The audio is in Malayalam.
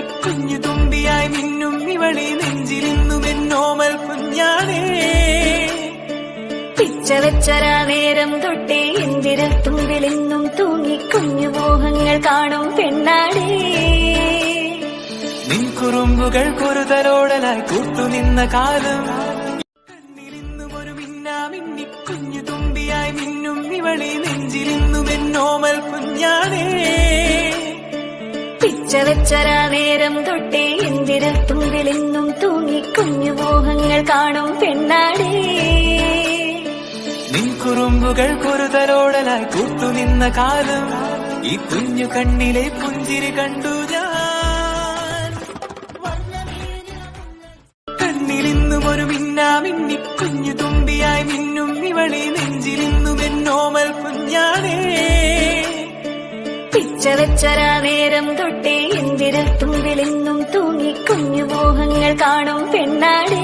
മിന്നിക്കുഞ്ഞു തുമ്പിയായി മിന്നും ഇവളെ നെഞ്ചിലിന്നും എന്നോമൽ കുഞ്ഞാണേ. പിച്ചവെച്ചരാ നേരം തൊട്ടേ എന്തിരൽ തുമ്പിലെന്നും തൂങ്ങി കുഞ്ഞു മോഹങ്ങൾ കാണും പെണ്ണാടേ. നിൻ കുറുമ്പുകൾ കുറുതലോടലായി കൂട്ടുനിന്ന കാലം കണ്ണിലിന്നും ഒരു മിന്നാ മിന്നിക്കുഞ്ഞു തുമ്പിയായി മിന്നും ഇവളെ നെഞ്ചിലിന്നും എന്നോമൽ കുഞ്ഞാണേ. പിച്ചവെച്ചരാ നേരം തൊട്ടേ എന്തിരൽ തുമ്പിലെന്നും തൂങ്ങി കുഞ്ഞു മോഹങ്ങൾ കാണും പെണ്ണാടേ. നിൻ കുറുമ്പുകൾ കുറുതലോടലായി കൂട്ടുനിന്ന കാലം ഈ കുഞ്ഞു കണ്ണിലെ പുഞ്ചിരി കണ്ടു ഞാൻ. കണ്ണിലിന്നും ഒരു മിന്നാ മിന്നിക്കുഞ്ഞു തുമ്പിയായി മിന്നും ഇവളെ നെഞ്ചിലിന്നും എന്നോമൽ കുഞ്ഞാണേ. പിച്ചവെച്ചരാ നേരം തൊട്ടേ എന്തിരൽ തുമ്പിലെന്നും തൂങ്ങി കുഞ്ഞു മോഹങ്ങൾ കാണും പെണ്ണാടേ.